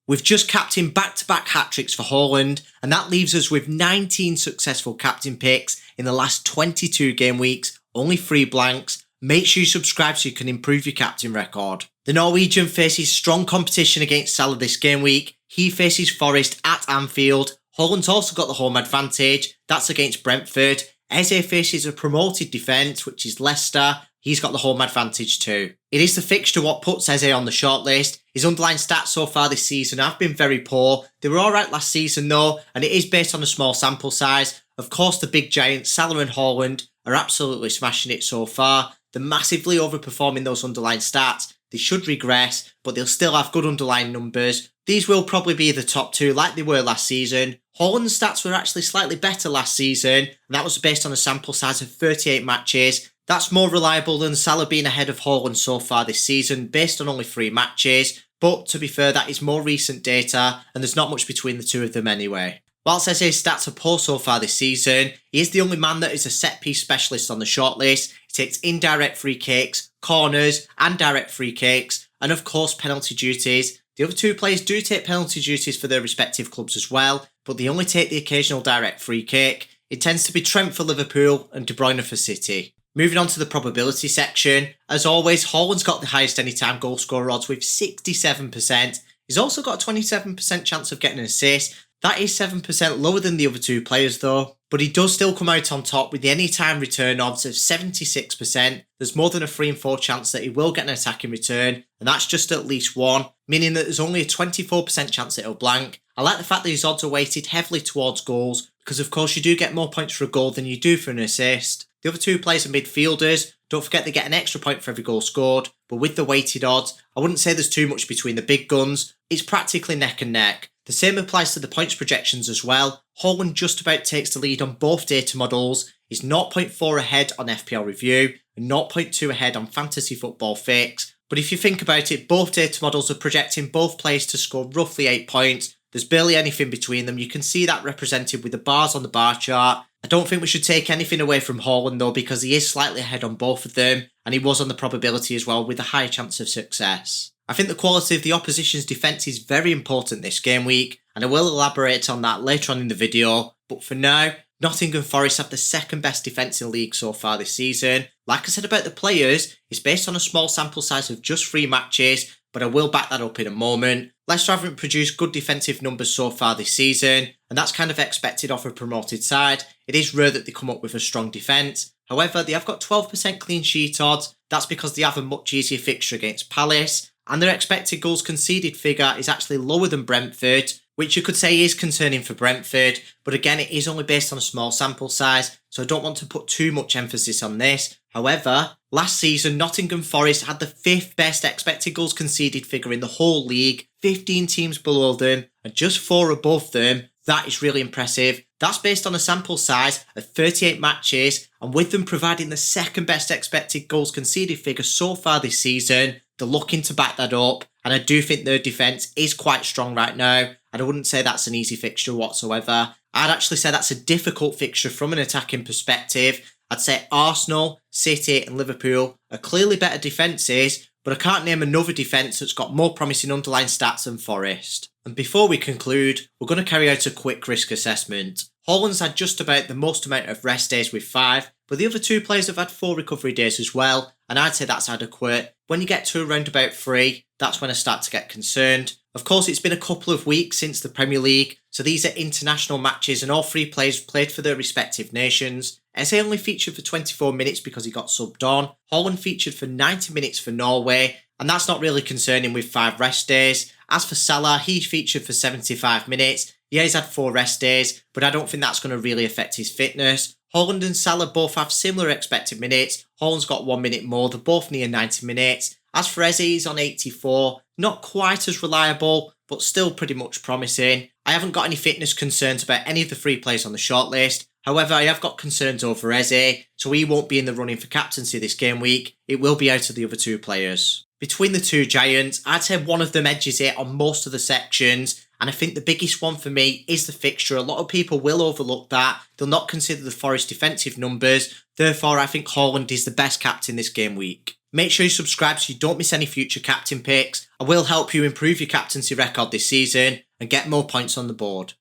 We've just captained back-to-back hat-tricks for Haaland, and that leaves us with 19 successful captain picks in the last 22 game weeks, only 3 blanks. Make sure you subscribe so you can improve your captain record. The Norwegian faces strong competition against Salah this game week. He faces Forest at Anfield. Haaland's also got the home advantage. That's against Brentford. Eze faces a promoted defence, which is Leicester. He's got the home advantage too. It is the fixture what puts Eze on the shortlist. His underlying stats so far this season have been very poor. They were alright last season though, and it is based on a small sample size. Of course, the big giants, Salah and Haaland, are absolutely smashing it so far. They're massively overperforming those underlying stats. They should regress, but they'll still have good underlying numbers. These will probably be the top 2 like they were last season. Haaland's stats were actually slightly better last season, and that was based on a sample size of 38 matches. That's more reliable than Salah being ahead of Haaland so far this season, based on only 3 matches. But to be fair, that is more recent data, and there's not much between the two of them anyway. Whilst Eze's stats are poor so far this season, he is the only man that is a set-piece specialist on the shortlist. He takes indirect free kicks, corners, and direct free kicks, and of course penalty duties. The other 2 players do take penalty duties for their respective clubs as well, but they only take the occasional direct free kick. It tends to be Trent for Liverpool and De Bruyne for City. Moving on to the probability section, as always, Haaland's got the highest anytime goal scorer odds with 67%. He's also got a 27% chance of getting an assist. That is 7% lower than the other 2 players though, but he does still come out on top with the anytime return odds of 76%. There's more than a 3 in 4 chance that he will get an attacking return, and that's just at least 1, meaning that there's only a 24% chance that he'll blank. I like the fact that his odds are weighted heavily towards goals, because of course you do get more points for a goal than you do for an assist. The other 2 players are midfielders. Don't forget they get an extra point for every goal scored, but with the weighted odds, I wouldn't say there's too much between the big guns. It's practically neck and neck. The same applies to the points projections as well. Haaland just about takes the lead on both data models. He's 0.4 ahead on FPL Review and 0.2 ahead on Fantasy Football Fix. But if you think about it, both data models are projecting both players to score roughly 8 points. There's barely anything between them. You can see that represented with the bars on the bar chart. I don't think we should take anything away from Haaland though, because he is slightly ahead on both of them, and he was on the probability as well with a higher chance of success. I think the quality of the opposition's defence is very important this game week, and I will elaborate on that later on in the video, but for now, Nottingham Forest have the second best defence in the league so far this season. Like I said about the players, it's based on a small sample size of just 3 matches, but I will back that up in a moment. Leicester haven't produced good defensive numbers so far this season, and that's kind of expected off a promoted side. It is rare that they come up with a strong defence. However, they have got 12% clean sheet odds. That's because they have a much easier fixture against Palace, and their expected goals conceded figure is actually lower than Brentford, which you could say is concerning for Brentford, but again it is only based on a small sample size, so I don't want to put too much emphasis on this. However, last season Nottingham Forest had the 5th best expected goals conceded figure in the whole league, 15 teams below them and just 4 above them. That is really impressive. That's based on a sample size of 38 matches, and with them providing the 2nd best expected goals conceded figure so far this season, they're looking to back that up, and I do think their defence is quite strong right now, and I wouldn't say that's an easy fixture whatsoever. I'd actually say that's a difficult fixture from an attacking perspective. I'd say Arsenal, City and Liverpool are clearly better defences, but I can't name another defence that's got more promising underlying stats than Forest. And before we conclude, we're going to carry out a quick risk assessment. Haaland's had just about the most amount of rest days with 5, but the other 2 players have had 4 recovery days as well, and I'd say that's adequate. When you get to around about 3, that's when I start to get concerned. Of course, it's been a couple of weeks since the Premier League, so these are international matches and all 3 players played for their respective nations. Eze only featured for 24 minutes because he got subbed on. Haaland featured for 90 minutes for Norway, and that's not really concerning with 5 rest days. As for Salah, he featured for 75 minutes. Yeah, he's had 4 rest days, but I don't think that's going to really affect his fitness. Haaland and Salah both have similar expected minutes. Haaland's got 1 minute more, they're both near 90 minutes. As for Eze, he's on 84. Not quite as reliable, but still pretty much promising. I haven't got any fitness concerns about any of the 3 players on the shortlist. However, I have got concerns over Eze, so he won't be in the running for captaincy this game week. It will be out of the other 2 players. Between the 2 giants, I'd say one of them edges it on most of the sections, and I think the biggest one for me is the fixture. A lot of people will overlook that. They'll not consider the Forest defensive numbers. Therefore, I think Haaland is the best captain this game week. Make sure you subscribe so you don't miss any future captain picks. I will help you improve your captaincy record this season and get more points on the board.